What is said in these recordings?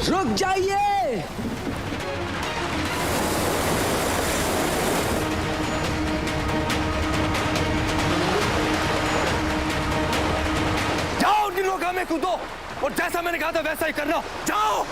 रुक जाइए। जाओ नीलोगा में कूदो और जैसा मैंने कहा था वैसा ही करना। जाओ।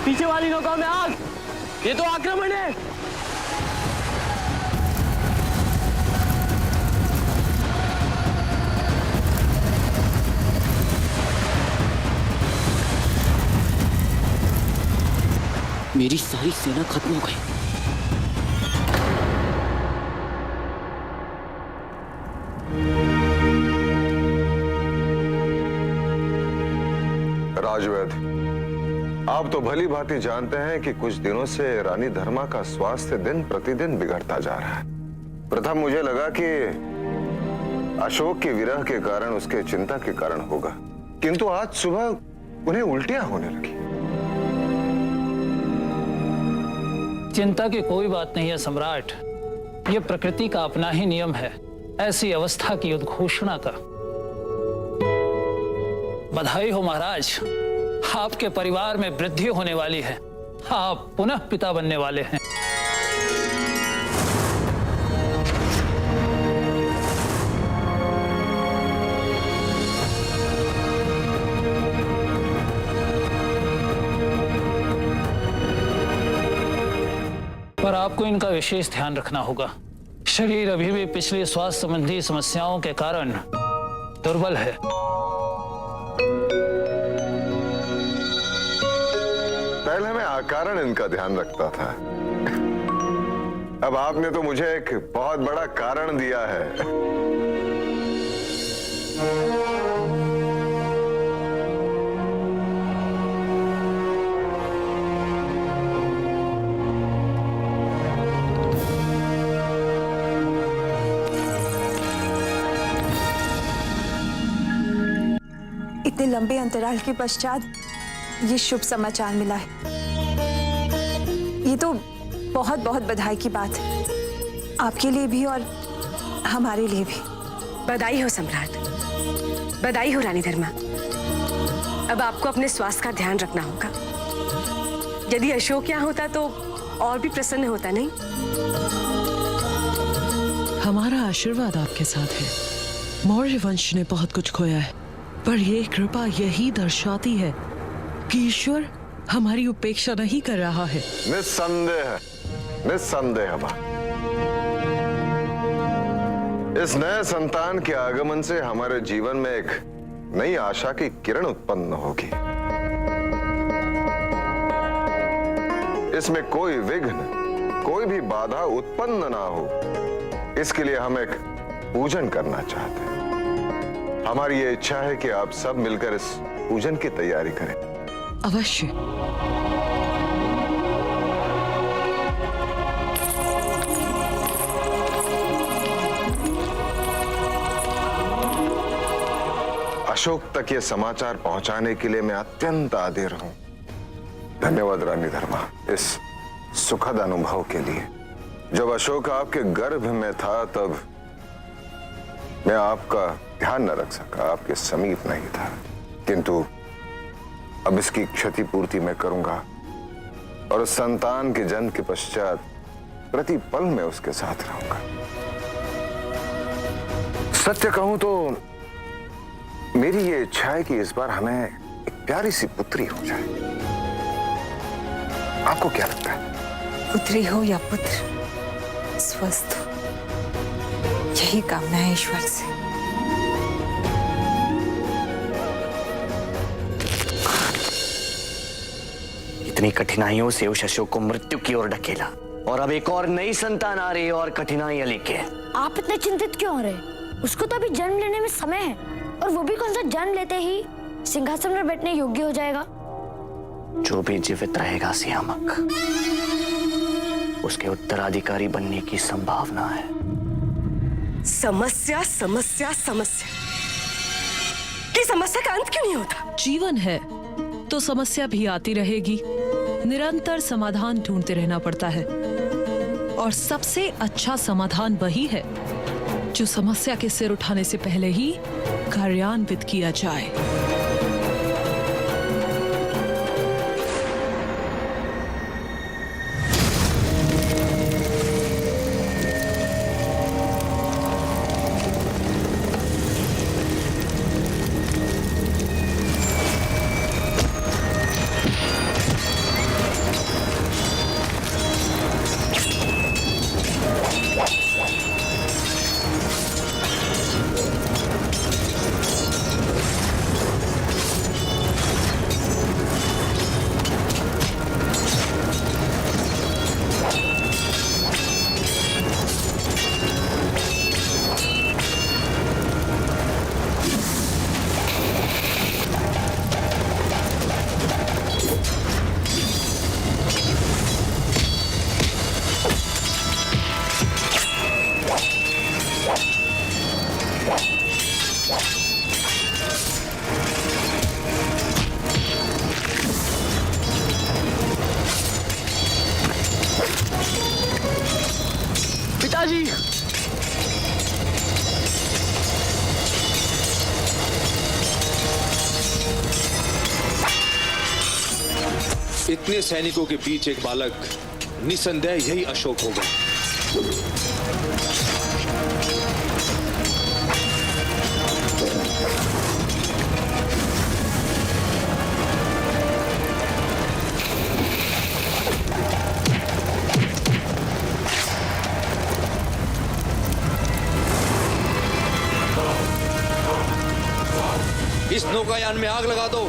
पीछे वाली नौका में आग। ये तो आक्रमण है। मेरी सारी सेना खत्म हो गई। राजवैद्य, आप तो भली भांति जानते हैं कि कुछ दिनों से रानी धर्मा का स्वास्थ्य दिन प्रतिदिन बिगड़ता जा रहा है। प्रथम मुझे लगा कि अशोक के विरह के कारण उसके चिंता के कारण होगा, किंतु आज सुबह उन्हें उल्टियां होने लगी। चिंता की कोई बात नहीं है सम्राट, ये प्रकृति का अपना ही नियम है ऐसी अवस्था की उद्घोषणा का। बधाई हो महाराज, आपके परिवार में वृद्धि होने वाली है। आप पुनः पिता बनने वाले हैं। पर आपको इनका विशेष ध्यान रखना होगा। शरीर अभी भी पिछली स्वास्थ्य संबंधी समस्याओं के कारण दुर्बल है। पहले मैं अकारण इनका ध्यान रखता था, अब आपने तो मुझे एक बहुत बड़ा कारण दिया है। इतने लंबे अंतराल के पश्चात ये शुभ समाचार मिला है। ये तो बहुत बहुत बधाई की बात है, आपके लिए भी और हमारे लिए भी। बधाई हो सम्राट, बधाई हो रानी धर्मा। अब आपको अपने स्वास्थ्य का ध्यान रखना होगा। यदि अशोक यहाँ होता तो और भी प्रसन्न होता, नहीं? हमारा आशीर्वाद आपके साथ है। मौर्य वंश ने बहुत कुछ खोया है, पर यह कृपा यही दर्शाती है कि ईश्वर हमारी उपेक्षा नहीं कर रहा है। निस्संदेह, निस्संदेह मां। इस नए संतान के आगमन से हमारे जीवन में एक नई आशा की किरण उत्पन्न होगी। इसमें कोई विघ्न, कोई भी बाधा उत्पन्न ना हो, इसके लिए हम एक पूजन करना चाहते हैं। हमारी ये इच्छा है कि आप सब मिलकर इस पूजन की तैयारी करें। अवश्य। अशोक तक ये समाचार पहुंचाने के लिए मैं अत्यंत आधीर हूं। धन्यवाद रानी धर्मा इस सुखद अनुभव के लिए। जब अशोक आपके गर्भ में था तब मैं आपका ध्यान न रख सका, आपके समीप नहीं था, किंतु अब इसकी क्षतिपूर्ति मैं करूंगा और उस संतान के जन्म के पश्चात प्रति पल में उसके साथ रहूंगा। सत्य कहूं तो मेरी ये इच्छा है कि इस बार हमें एक प्यारी सी पुत्री हो जाए। आपको क्या लगता है? पुत्री हो या पुत्र, स्वस्थ हो, यही कामना है ईश्वर से। इतनी कठिनाइयों से उस अशोक को मृत्यु की ओर ढकेला और अब एक और नई संतान आ रही है और कठिनाइयां लेके। आप इतने चिंतित क्यों हो रहे? उसको तो अभी जन्म लेने में समय है, और वो भी कौन सा जन्म लेते ही सिंहासन पर बैठने योग्य हो जाएगा। जो भी जीवित रहेगा सियामक, उसके उत्तराधिकारी बनने की संभावना है। समस्या समस्या समस्या, ये समस्या का अंत क्यों नहीं होता? जीवन है तो समस्या भी आती रहेगी। निरंतर समाधान ढूंढते रहना पड़ता है, और सबसे अच्छा समाधान वही है जो समस्या के सिर उठाने से पहले ही कार्यान्वित किया जाए। पिताजी, इतने सैनिकों के बीच एक बालक, निसंदेह यही अशोक होगा। इस नौकायान में आग लगा दो।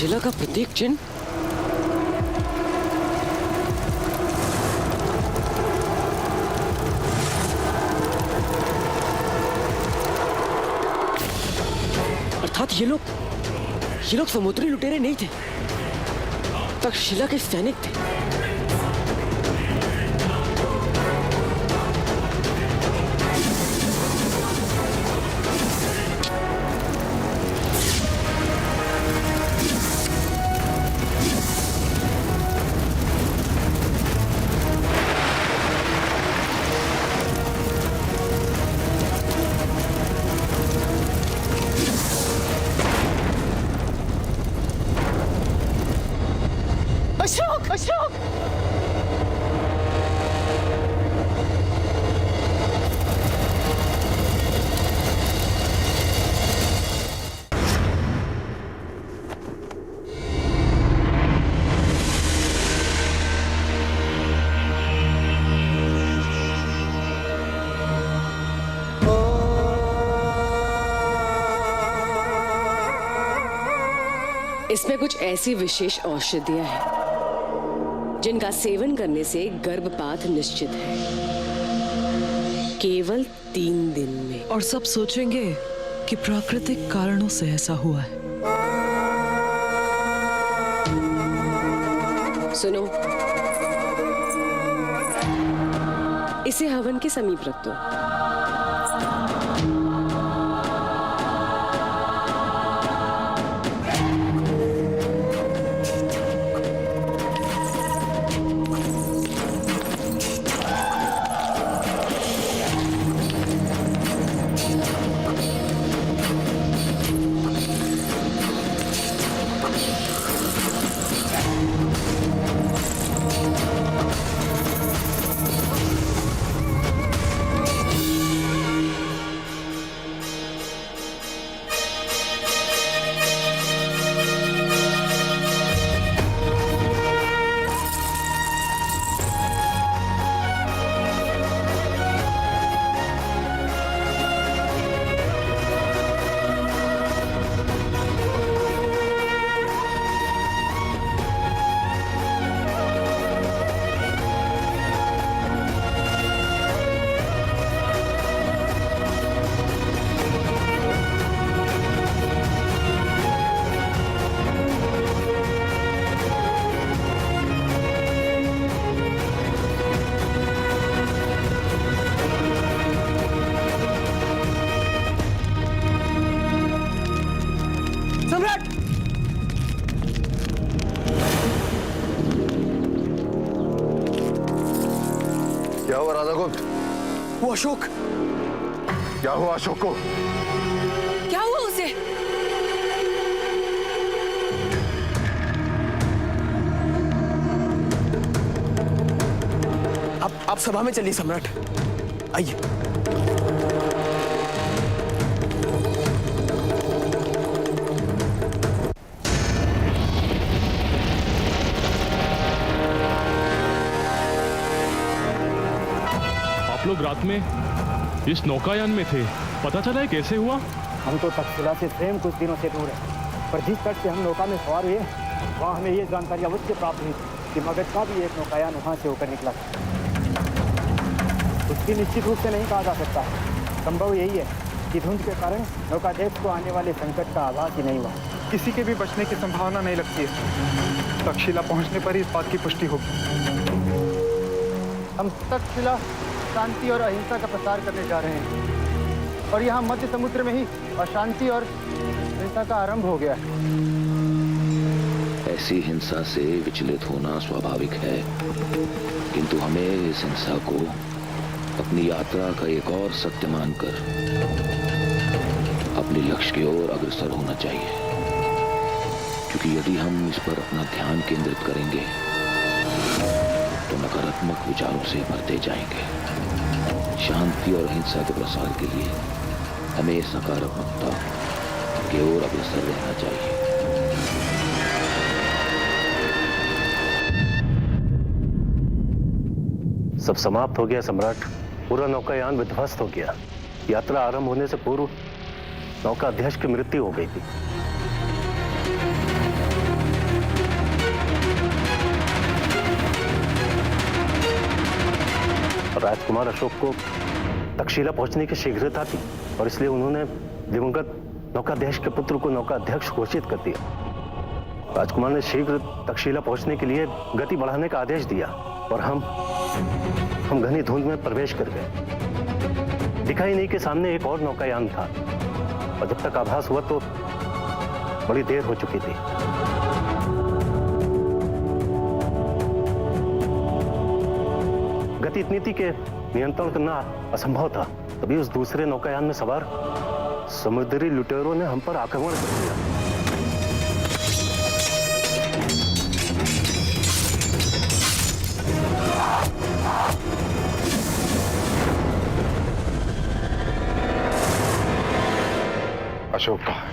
तक्षशिला का प्रतीक चिन्ह? अर्थात ये लोग समुद्री लुटेरे नहीं थे, तक्षशिला के सैनिक थे। अशोक, अशोक! इसमें कुछ ऐसी विशेष औषधियां हैं जिनका सेवन करने से गर्भपात निश्चित है, केवल 3 दिन में। और सब सोचेंगे कि प्राकृतिक कारणों से ऐसा हुआ है। सुनो, इसे हवन के समीप रख दो। क्या हुआ राधागुप्त? वो अशोक, क्या हुआ अशोक को? क्या हुआ उसे? आप सभा में चलिए सम्राट, आइए। आप लोग रात में इस नौकायान में थे, पता चला है कैसे हुआ? हम तो तक्षशिला से स्वयं कुछ दिनों से दूर हैं, पर जिस तट से हम नौका में सवार हुए वहाँ हमें ये जानकारी अवश्य प्राप्त हुई कि मगध का भी एक नौकायान वहाँ से होकर निकला। उसकी निश्चित रूप से नहीं कहा जा सकता। संभव यही है कि धुंध के कारण नौकाध्यक्ष को आने वाले संकट का आभास ही नहीं हुआ। किसी के भी बचने की संभावना नहीं लगती है। तक्षशिला पहुंचने पर ही इस बात की पुष्टि होगी। हम तक्षशिला शांति और अहिंसा का प्रसार करने जा रहे हैं और यहाँ मध्य समुद्र में ही अशांति और हिंसा का आरंभ हो गया है। ऐसी हिंसा से विचलित होना स्वाभाविक है, किंतु हमें इस हिंसा को अपनी यात्रा का एक और सत्य मानकर अपने लक्ष्य की ओर अग्रसर होना चाहिए, क्योंकि यदि हम इस पर अपना ध्यान केंद्रित करेंगे तो नकारात्मक विचारों से भरते जाएंगे। शांति और अहिंसा के प्रसार के लिए हमें सकारात्मकता की ओर अग्रसर रहना चाहिए। सब समाप्त हो गया सम्राट। पूरा नौकायान विध्वस्त हो गया। यात्रा आरंभ होने से पूर्व नौका अध्यक्ष की मृत्यु हो गई थी। राजकुमार अशोक को तक्षशिला पहुंचने की शीघ्रता थी और इसलिए उन्होंने दिवंगत नौकाध्यक्ष के पुत्र को नौकाध्यक्ष घोषित कर दिया। राजकुमार ने शीघ्र तक्षशिला पहुंचने के लिए गति बढ़ाने का आदेश दिया और हम घनी धुंध में प्रवेश कर गए। दिखाई नहीं कि सामने एक और नौकायान था और जब तक आभास हुआ तो बड़ी देर हो चुकी थी। गति इतनी थी कि नियंत्रण करना असंभव था। तभी उस दूसरे नौकायान में सवार समुद्री लुटेरों ने हम पर आक्रमण कर दिया। अशोक कहाँ है?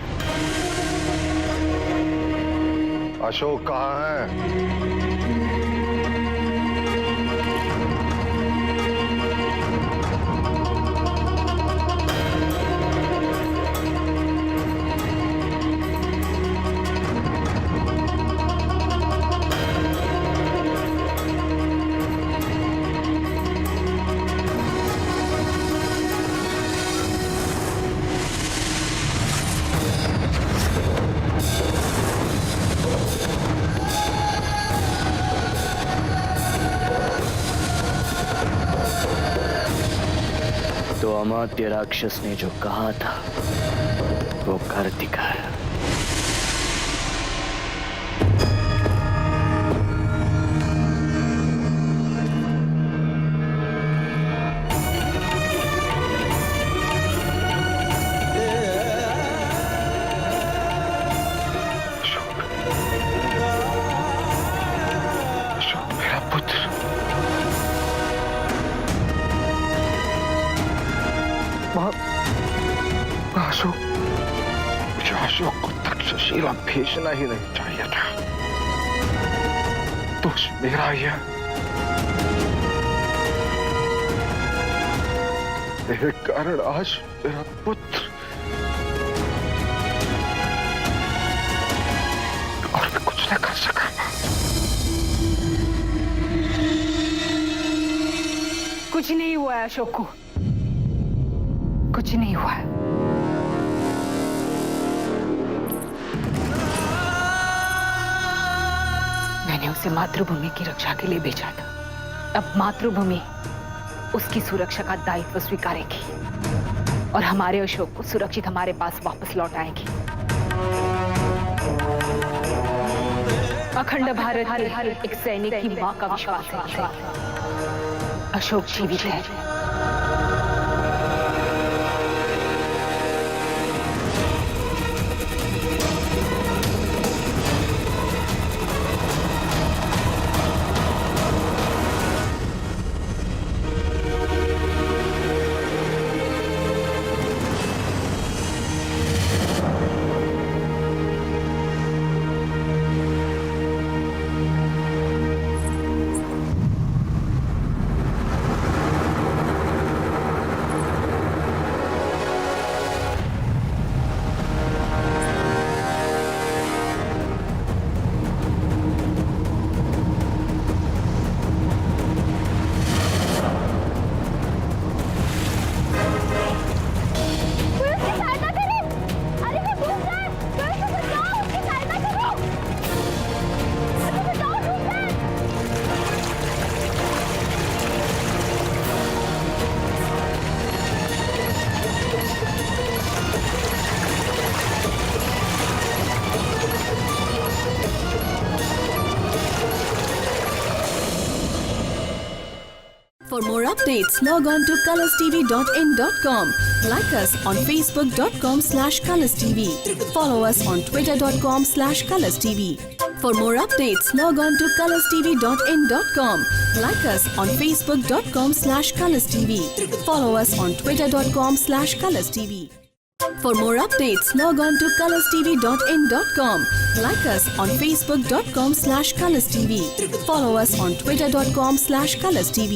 अशोक कहाँ है? तो अमात्य राक्षस ने जो कहा था वो कर दिखाया। अशोक मेरा पुत्र। अशोक, मुझे अशोक को तक्षशिला भेजना ही नहीं चाहिए था। दोष मेरा ही है। मेरे कारण आज मेरा पुत्र और मैं कुछ नहीं कर सका। कुछ नहीं हुआ है अशोक को, कुछ नहीं हुआ है। मैंने उसे मातृभूमि की रक्षा के लिए भेजा था। अब मातृभूमि उसकी सुरक्षा का दायित्व स्वीकारेगी और हमारे अशोक को सुरक्षित हमारे पास वापस लौट आएगी। अखंड भारत के हर एक सैनिक की मां का विश्वास है अशोक जीवित है। For more updates, log on to colorstv.in.com. Like us on facebook.com/colorstv. Follow us on twitter.com/colorstv. For more updates, log on to colorstv.in.com. Like us on facebook.com/colorstv. Follow us on twitter.com/colorstv. For more updates, log on to colorstv.in.com. Like us on facebook.com/colorstv. Follow us on twitter.com/colorstv.